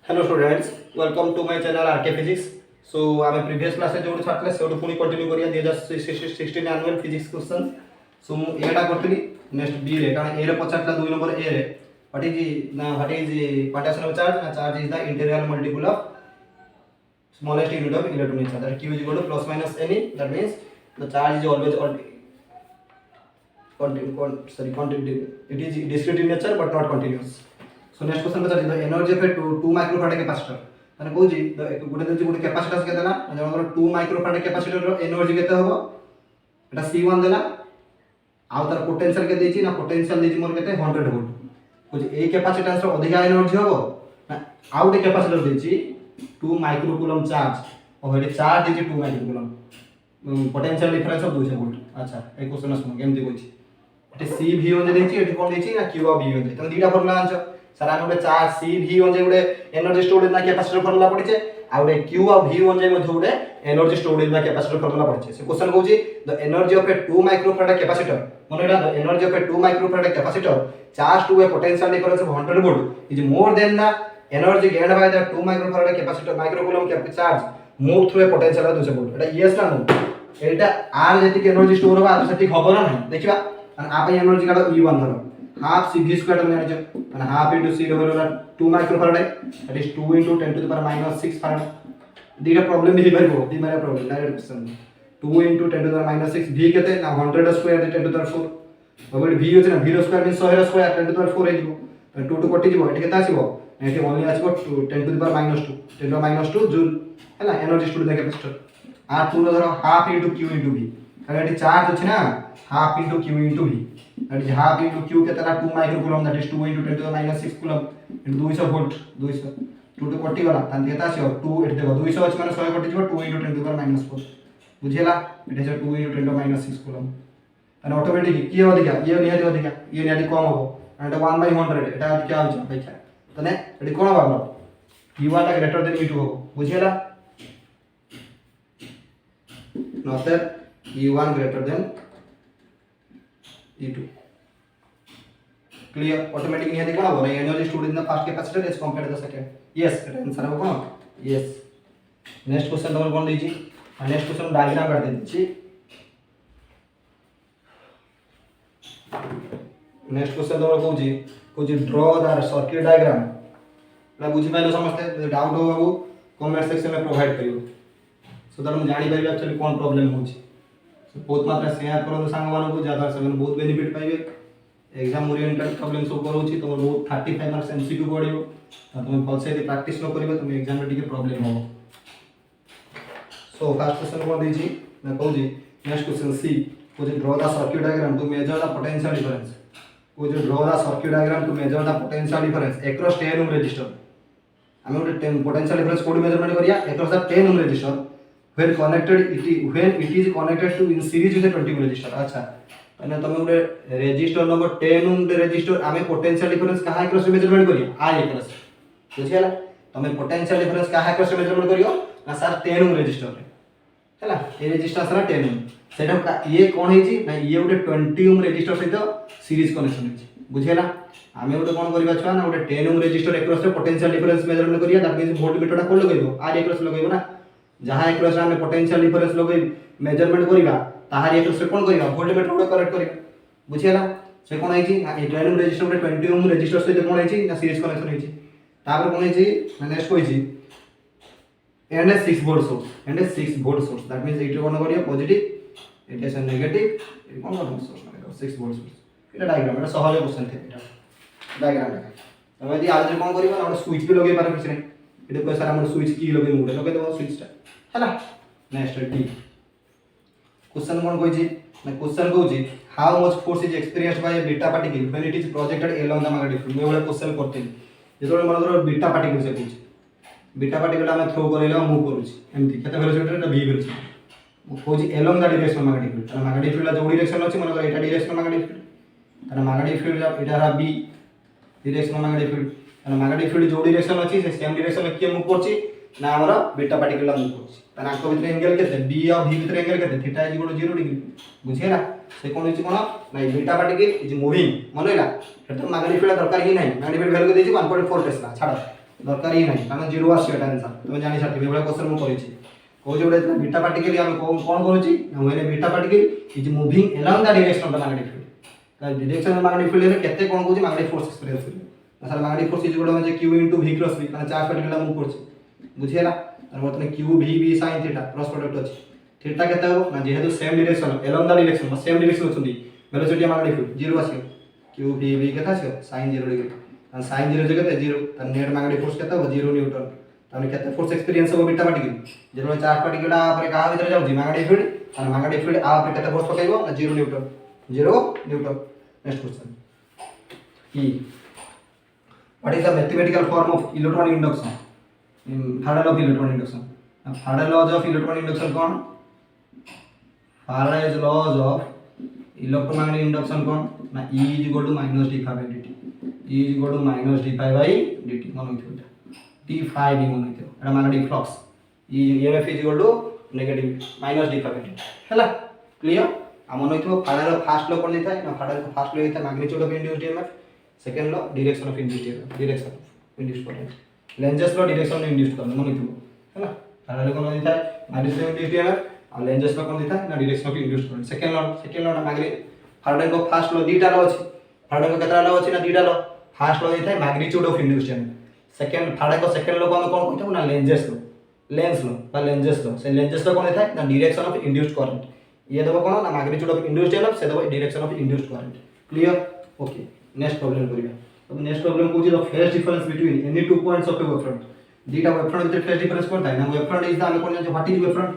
Hello students, welcome to my channel RK physics. So um previous class जो छाड़े से पुणी कंटिन्यू करिया 2016 एनुअल फिजिक्स क्वेश्चन। सो मु एटा करथली नेक्स्ट बी रे कारण ए रे पचारला 2 नंबर ए रे what is potential of charge ना charge is the integral multiple of smallest unit of electron charge that q is equal to plus minus ne. That means the charge is always it is discrete in nature but not continuous. So next question बता the energy of a 2 microfarad capacitor माने कहू जी गोटे देछि गोटे capacitance केते ना जणकर 2 microfarad capacitor रो energy केते हबो एटा C1 देला आ तार पोटेंशियल के देछि ना पोटेंशियल देछि मोर केते 100 वोल्ट कहू जी ए कैपेसिटेंस रो अधिक एनर्जी हबो ना आ गोटे कैपेसिटर देछि 2 माइक्रोकूलम चार्ज और हेडी चार्ज देछि 2 microcoulomb potential difference of 200 volt. अच्छा ए क्वेश्चन सुनो केमति कहछि एटी सी V1 देछि एटी कोन देछि ना Q V1 देछि तमे दीटा फॉर्मूला आनछ सर आम गोटे चार्ज सी V1 जे गोटे एनर्जी स्टोरेज ना कैपेसिटर फॉर्मूला पढिछे आ गोटे Q V1 जे मध्ये गोटे एनर्जी स्टोरेज ना कैपेसिटर फॉर्मूला पढिछे से क्वेश्चन कहउछि the energy of a 2 microfarad capacitor मनोरा the energy of a 2 microfarad capacitor charge to a potential difference of 100 volt is more than the energy gained by the 2 microfarad capacitor microcoulomb charge move through a potential of 200 volt Etah yes ना no Etah are जेति energy store होबा आ सेति खबर ना नहीं देखिबा आ पे energy काडो E1 धरो हाफ CV स्क्वायर में जानिछो माने half into C double 2 microfarad that is 2 into 10 to the power -6 farad दीटा प्रॉब्लम भी भरबो दी मारे problem direct question 2 into 10 to the -6 v केते ना 100 स्क्वायर 10 to the 4 अब v होछ ना 0 square means 100 square 10 to the 4 हे जिवो 2 टू कटि जिवो एटा केते आसीबो एटी ओनली आसीबो 10 to the power -2 10 to the -2 joule हैला एनर्जी स्टोरेज द कैपेसिटर आ पूरा धरो half into q into v कारण एटी चार्ज अछि ना half into q into v that is half into q केते ना 2 microcoulomb that is 2 into 10 to the -6 coulomb into 200 volt 200 2 टू कटि गला तान केते आसीबो 2 एटी देखो 200 अछि माने 100 कटि जिवो 2 into 10 to the power -4 बुझियला Etah J 2 into 10 to the -6 coulomb तान ऑटोमेटिक की अधिका ये निहाती कम हो एटा 1/100 एटा क्या होछ अपेक्षा तने एटी कोन बाबा U1 टा ग्रेटर देन E2 हो बुझियला not that U1 greater than E2 clear automatic निहाती कोन हो energy stored in the first capacitor as compared to the second yes एटा आंसर हो कोन यस। नेक्स्ट क्वेश्चन तमर कोन देछि नेक्स्ट क्वेश्चन डायग्राम काट देछि नेक्स्ट क्वेश्चन तमर कहूजी ड्रॉ द सर्किट डायग्राम ला बुझी पाइलो समस्ते डाउट हो बाबू कमेंट सेक्शन में प्रोवाइड करियो सो दैट हम जानि पाइबे एक्चुअली कोन प्रॉब्लम होछि सो बहुत मात्रा शेयर करो सांग मानन को ज्यादा से बहुत बेनिफिट पाइबे एग्जाम ओरिएंटेड प्रॉब्लम सब करूछि तो बहुत 35 मार्क्स एमसीक्यू पडियो तुम फल से प्रैक्टिस न करिबे तुम एग्जाम में टिके प्रॉब्लम हो। सो फर्स्ट क्वेश्चन कोन देछि ना कहूजी नेक्स्ट क्वेश्चन सी कहूजी draw the circuit diagram to measure the potential difference कहूजी draw the circuit diagram to measure the potential difference across 10 ohm resistor आमे गोटे पोटेंशियल डिफरेंस कोड मेजरमेंट करिया across the 10 ohm resistor when it is connected to in series with a 20 ohm resistor। अच्छा माने तमे गोटे resistor number 10 ohm resistor आमे potential difference कहा क्रॉस मेजरमेंट करियो आर क्रॉस बुझियला तमे पोटेंशियल डिफरेंस कहा क्रॉस मेजरमेंट करियो ना सर 10 ओम रेजिस्टर रे हैला ए रेजिस्टर सरा 10 ओम सेटा ये कोन हेची ना ये गोटे 20 ओम रेजिस्टर सहित सीरीज कनेक्शन हेची बुझियला आमे गोटे कोन करबा छवा ना गोटे 10 ओम रेजिस्टर क्रॉस रे पोटेंशियल डिफरेंस मेजरमेंट करिया दैट मींस वोल्टमीटर टा कोन लगेबो आर क्रॉस लगेबो ना जहां क्रॉस आमे पोटेंशियल डिफरेंस लगे मेजरमेंट करिबा ताहार क्रॉस से कोन करिबा वोल्टमीटर को करेक्ट करिबा बुझियला से कोन हेची ना 10 ओम रेजिस्टर गोटे 20 ओम रेजिस्टर सहित कोन हेची ना सीरीज कनेक्शन हेची तापर कोन हेची ना नेक्स्ट कोइची end 6 volt source that means it कोन करियो positive it is negative it कोन करियो सोर्स माने 6 वोल्ट सोर्स एटा डायग्राम एटा सहज क्वेश्चन थे एटा डायग्राम तमे यदि आज कोन करियो ना स्विच भी लगे पारे किछ नै एटा कोइ सारा हमर स्विच की लगे मुडे लगे दबो स्विच टा हैला नेक्स्ट डी क्वेश्चन कोन कहै ना क्वेश्चन कहै how much force is experienced bye A beta particle when it is projected along the magnetic field मैं क्वेश्चन करते जेतोले मनकर बीटा पार्टिकल से कहै बीटा पार्टिकल आमे थ्रो करेला मूव करूची एमती केते वेलोसिटी रे v वेलोसिटी मु कहै along the direction magnetic field तने मैग्नेटिक फील्ड जो डायरेक्शन अछि मनकर एटा डायरेक्शन मैग्नेटिक फील्ड तने मैग्नेटिक फील्ड एटा रा b डायरेक्शन मैग्नेटिक फील्ड तने मैग्नेटिक फील्ड जो डायरेक्शन अछि से सेम डायरेक्शन में के मूव करची ना हमरा बीटा पार्टिकल ला मूव करची तने आंको भीतर एंगल केते b और v भीतर एंगल केते theta is equal to 0 degree बुझियला से कोन होची कोन ना बीटा पार्टिकल इज मूविंग मनइला एटा मैग्नेटिक फील्ड दरकार ही नाही मैग्नेटिक फील्ड वैल्यू के देछि 1.4 टेस्ला छाड़ दरकार ही नहीं कारण जीरो आसीबा आंसर तुम जानि साथि बेबा क्वेश्चन मु करिछि को जे उडे बीटा पार्टिकल हम कोन करूछि ना when beta particle is moving along the direction of the magnetic field the direction of magnetic field रे केते कोन कहूछि मैग्नेटिक फोर्स एक्सपीरियंस करी सर मैग्नेटिक फोर्स इज गोडा म्हणजे q * v क्रॉस v माने चार्ज पार्टिकल मूव करछि बुझियला तर वर्तमान q v v sin theta cross product अछि थीटा केते हो ना जेहेतु same direction along the direction same direction अछुंदी वेलोसिटी मैग्नेटिक फील्ड जीरो आसीयो q v v केते आसीयो sin 0 डिग्री और sin 0 केते 0 त नेट मैग्नेटिक फोर्स केते हो 0 न्यूटन ताने केते फोर्स एक्सपीरियंस हो बीटा पार्टिकल जेरो चार्ज पार्टिकल आ पर का भीतर जाउची मैग्नेटिक फील्ड और मैग्नेटिक फील्ड आ पर केते फोर्स पकाइबो ना 0 Newton 0 Newton next question E what is the mathematical form of electron induction Faraday law of electron induction now Faraday laws of electron induction कौन Faraday's laws of electromagnetic induction कौन ना E is equal to minus d phi by dt E is equal to minus d phi by dt मन होइतो d phi d मन होइतो एटा magnetic flux E EMF is equal to negative minus d phi by dt हैला clear आ मन होइतो Faraday row first law कोन देता है ना Faraday रो फर्स्ट लॉ देता है magnitude of induced EMF second law direction of induced EMF direction of induced current Lenz's law direction of induced current मन होइतो हैला Faraday कोन देता है मैग्नीट्यूड ऑफ इंड्यूस्ड EMF और लेंजेस लॉ कोन देता है ना direction of induced current second law ना मैग्नीट्यूड Faraday को फर्स्ट लॉ दीटा लॉ अछि Faraday को केतरा लॉ अछि ना दीटा लॉ फर्स्ट लॉ देता है magnitude of induced EMF second Faraday को सेकेंड लॉ को हम कोन कहते हैं ना लेंजेस लॉ लेंस लॉ बा लेंजेस लॉ से लेंजेस लॉ कोन देता है ना डायरेक्शन ऑफ इंड्यूस्ड करंट ये देबो कोन ना मैग्नीट्यूड ऑफ इंड्यूस्ड EMF से देबो direction of induced current clear okay next problem करिया अब नेक्स्ट प्रॉब्लम को the phase difference between any two points of a wave front दीटा wave front with phase difference कोन थाय ना वेव फ्रंट इज द हम कोन व्हाट इज वेव फ्रंट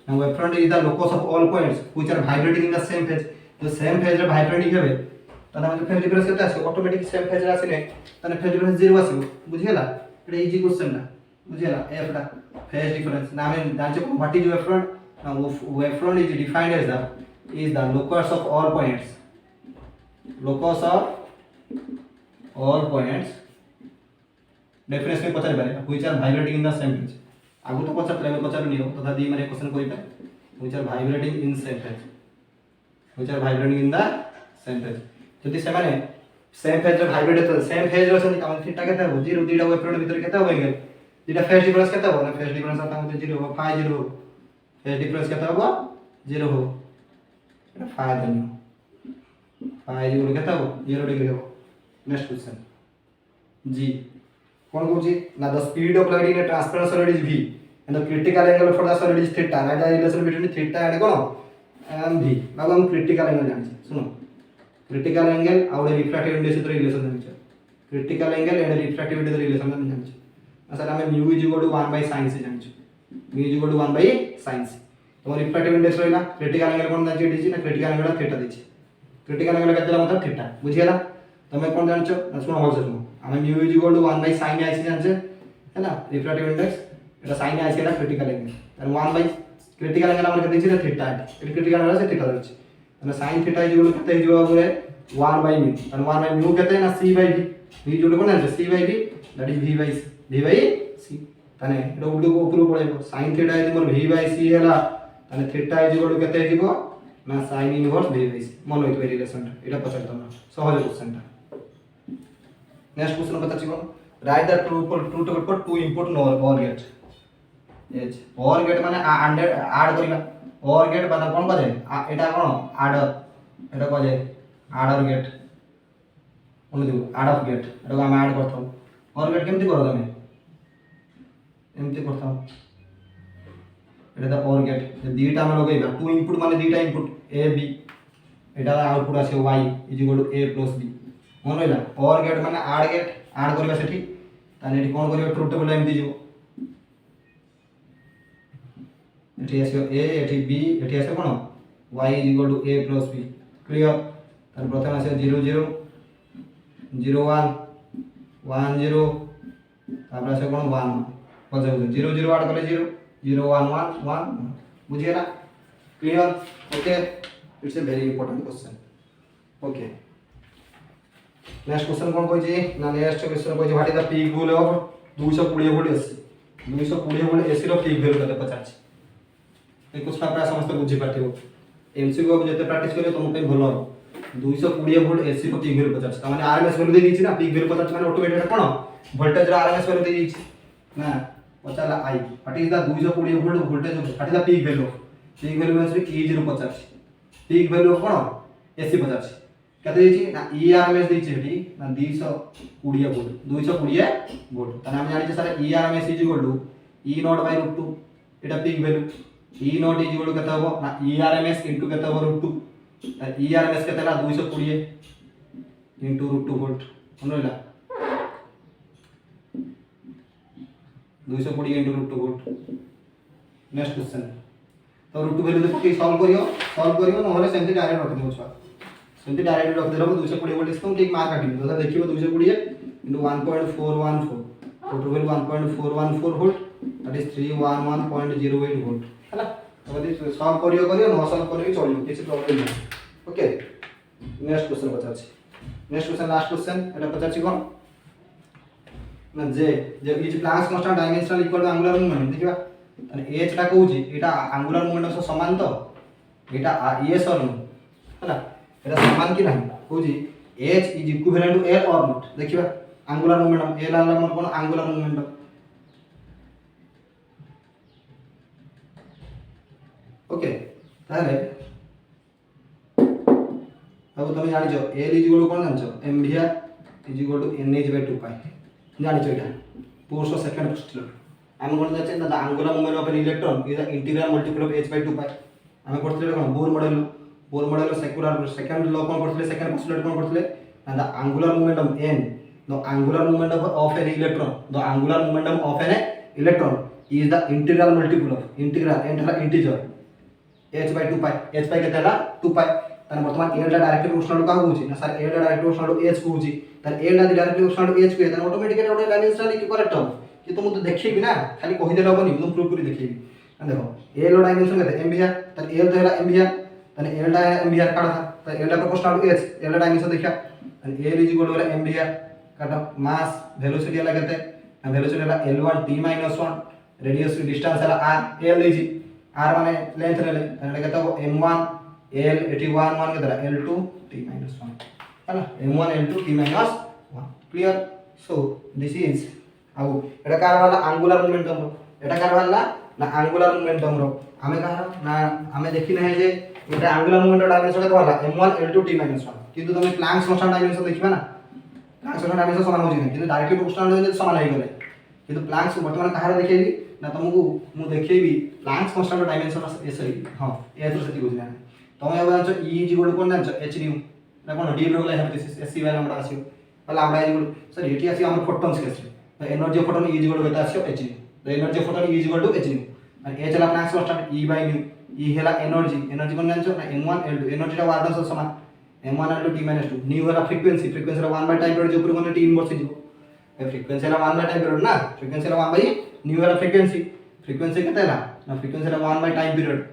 ना wave front is the locus of all points which are vibrating in the same phase जो same phase रे vibrating हेबे तने हम फेज डिफरेंस केते आसे ऑटोमेटिक सेम फेज रे आसीने तने फेज डिफरेंस 0 आसीबो बुझियला एटा इजी क्वेश्चन ना बुझियला एफ दा फेज डिफरेंस ना हम जानचे व्हाट इज वेव फ्रंट ना wave front is defined as the locus of all points definition में पचार पारे which are vibrating in the same phase आगु तो पचार लेवल पचार नियो तथा दी माने क्वेश्चन कोइ पाए which are vibrating in same phase which are vibrating in the same phase जदि से माने सेम फेज रे वाइब्रेट तो सेम फेज रे छन काम थीटा केते हो 0 दीटा वेव फ्रंट भीतर केते हो एंगल दीटा फेज डिफरेंस केते हो ना फेज डिफरेंस आता मते 0 हो फाइ 0 फेज डिफरेंस केते हो 0 हो एटा फाइ दनियो फाइ 0 केते हो 0 डिग्री हो नेक्स्ट क्वेश्चन जी कौन कहूची ना the speed of light in A transparent solid is v and the critical angle for the solid is theta right the relation between theta and cone and v बाबू हम critical angle जानि सुनो critical angle और refractive index तो relation जानि critical angle and refractive index relation जानि sir हम mu = 1 sin से जानि mu = 1 sin से तो रिफ्रैक्टिव इंडेक्स रहला क्रिटिकल एंगल कोन जानि दिछि ना क्रिटिकल एंगल थीटा दिछि क्रिटिकल एंगल केतला मतलब थीटा बुझियला तमे कोन जानछो सुनो भलसे सुनो हमें mu = 1 sin आइसी जानछे है ना रिफ्रैक्टिव इंडेक्स एटा sin आइसी ना क्रिटिकल एंगल और 1 क्रिटिकल एंगल हमर केते छै थीटा एटा क्रिटिकल एंगल से थीटा रहछ तने sin थीटा इज केते हिजो बरे 1/μ और 1/μ केते ना c/v v जोड कोन है c/v दैट इज v/c तने एटा उल्टो को ऊपर पळेबो sin theta is more v/c हैला तने थीटा इज केते हिजो ना sin इनवर्स v/c मन होइतो रिलेशन एटा पछाडतो ना सहज क्वेश्चन ता नेक्स्ट क्वेश्चन पता छिको write the truth table for two input OR gate as OR gate माने ऐड करिबा OR गेट माने कोन कजे एटा कोन ऐडर एटा कजे ऐडर गेट कोन दिबो ऐड ऑफ गेट एटा हम ऐड करथौ OR गेट केमति करो तमे एमति करथौ एटा द OR गेट दीटा हम लगेबा टू इनपुट माने दीटा input a b Etah output आसे y = a + b मन रहिला OR गेट माने ऐड करबा सेठी ताने एठी कोन करियो ट्रू टेबल एमति जिवो एठी आसे a एठी b एठी आसे कोन y = a + b क्लियर तार प्रथम आसे 0 0 0 1 1 0 तापर आसे कोन 1 बजे 0 0 ऐड करले 0 0 1 1 1 बुझियला clear okay it's a very important question okay next question कोन कहै छी ना नेक्स्ट क्वेश्चन कहै छी what is the peak value of 220 volt AC 220 volt AC रो पीक वैल्यू कते पचार छी ए क्वेश्चन आपरा समस्त बुझी पाथिबो एमसीक्यू को जते प्रैक्टिस करियो तुम पे भलो हो 220 वोल्ट एसी रो पीक वैल्यू पचार छी त माने आरएमएस वैल्यू दे दी छी ना पीक वैल्यू पचार छी माने ऑटोमेटिक कोन वोल्टेज आरएमएस वैल्यू दे ना पचारा आई what is the 220 volt voltage what is the peak value means E 050 peak value कोन एसी 50 केते देछि ना ईआरएमएस देछि हेटी ना 220 वोल्ट 220 वोल्ट तने हम जानि sir E RMS is equal to E not by root 2 एटा peak value E not is equal to केते हो ना ईआरएमएस इनटू केते हो रूट 2 ईआरएमएस केते ला 220 इनटू रूट 2 वोल्ट मन रहिला 220 into root 2 volt next question तो रूट 2 वैल्यू देखो कि सॉल्व करियो नहले सेमति डायरेक्ट रख देबो छुआ सेमति डायरेक्ट रख देबो 220 वोल्ट इसको ठीक मार्क काटिबो तो देखिबो 220 into 1.414 total value 1.414 volt that is 311.08 volt हैला तो यदि सॉल्व करियो न सॉल्व करियो चलियो किसी प्रॉब्लम नहीं ओके नेक्स्ट क्वेश्चन पचाछि नेक्स्ट क्वेश्चन लास्ट क्वेश्चन एटा पचाछि कोन ना जे is Planck's constant dimensional equal to angular moment देखिबा तने h टा कहूची एटा एंगुलर मोमेंट से समान तो एटा yes और नो हैला एटा समान कि नहीं कहूची h is equivalent to l और नॉट देखिबा एंगुलर मोमेंटम l आला मोर कोन एंगुलर मोमेंटम ओके ताले अब तुम जानि जो l इज इक्वल टू कोन जानछो mvr is equal to nh/2 pi जानि छो एटा फोर्स ऑफ सेकंड पोस्टिलर हम कोन जाचे the angular moment of an electron is the integral multiple of h/2 pi हम करथले कोन बोर मॉडल सेकंड लॉ कोन करथले सेकंड पोस्टिलर कोन करथले the angular momentum n the angular momentum of an electron the angular momentum of an electron is the integral multiple of integral n हला integer h/2 pi h pi केते हला 2 पाई तने वर्तमान l ला directly proportional का होउची ना sir l ला directly proportional h होउची तने l ला डायरेक्टली प्रोपोर्शनल h को तने ऑटोमेटिकली ओटे डायमेंशनल की करेक्ट हो कि तुम तो देखिबी ना खाली कहि देला होबनी तुम प्रूव करी देखिबी देखो l लो डायमेंशन केते mvr तने l तो हला mvr तने l ला mvr काढा था त l ला प्रोपोर्शनल h l ला डायमेंशन देखा तने l is equal to mvr काटा मास वेलोसिटी हला केते वेलोसिटी हला l1 t - 1 रेडियस डिस्टेंस हला r l इज r माने लेंथ रे तने केते हो m1 l 81 के तरह l2 t - 1 हैला m1 l2 t - 1 clear so this is आउ एटा कार वाला एंगुलर मोमेंटम एटा कार वाला ना एंगुलर मोमेंटम रो हमें कहा ना हमें देखि नहीं जे एटा एंगुलर मोमेंटम डायमेंशन के वाला m1 l2 t - 1 किंतु तुम प्लैंक्स कांस्टेंट डायमेंशन देखिबा ना प्लैंक्स कांस्टेंट डायमेंशन समान होजी नहीं किंतु डायरेक्टली प्रोपोर्शनल होजे समान हो गले किंतु प्लैंक्स वर्तमान कहार देखेबी ना तुमको मु देखेबी प्लैंक्स कांस्टेंट डायमेंशन ए सॉरी हां ए तो सती बुझना तुम अब जानछो e इज इक्वल टू कोन जानछो h न्यू ना कोन d रो गला हाइपोथेसिस s सी वाला हमरा आसियो पहला हमरा इज इक्वल सर एटी आसी हमर photons case the energy of photon is equal to केता आसियो h nu the energy of photon is equal to h nu और h ला Planck's constant e by nu e हेला एनर्जी कोन जानछो ना m1 l2 एनर्जी टा warden से समान m1 l2 t - 2 न्यू वाला फ्रीक्वेंसी ला 1 बाय टाइम पीरियड जो ऊपर कोन t इनवर्स जीवो फ्रीक्वेंसी ला 1 बाय टाइम पीरियड ना फ्रीक्वेंसी ला 1 बाय न्यू वाला फ्रीक्वेंसी केते ला ना फ्रीक्वेंसी ला 1 बाय टाइम पीरियड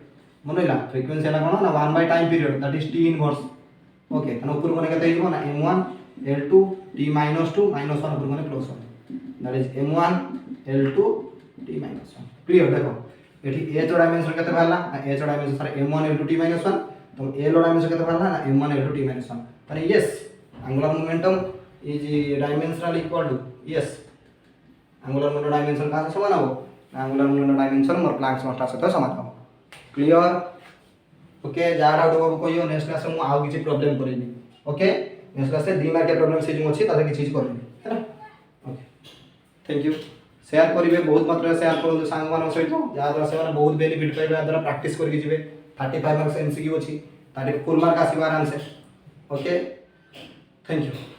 मनइला फ्रीक्वेंसी ला कोन ना 1 by time period that is t inverse okay तने ऊपर कोन केते हिजो ना m1 l2 t - 2 - 1 ऊपर cone plus 1 that is m1 l2 t - 1 clear देखो एठी a तो डायमेंशन केते भाला a तो dimension sir m1 l2 t - 1 तो a लो डायमेंशन केते भाला ना m1 l2 t - 1 तने yes angular momentum is dimensional equal to yes angular momentum dimension का समान हो एंगुलर मोमेंटम डायमेंशन मोर प्लैंक्स कांस्टेंट से समान हो क्लियर ओके जा डाउट हो कोइयो नेक्स्ट क्लास में आउ किछि प्रॉब्लम करेबी ओके नेक्स्ट क्लास से 2 मार्क के प्रॉब्लम से जो अछि ताते किछि करेबी है ना ओके थैंक यू शेयर करिवे बहुत मात्रा शेयर करू सांग मान सहित जा द्वारा से माने बहुत बेनिफिट पाइबे द्वारा प्रैक्टिस करके जिवे 35 मार्क्स एमसीक्यू अछि ताते फुल मार्क आसीबा आराम से ओके थैंक यू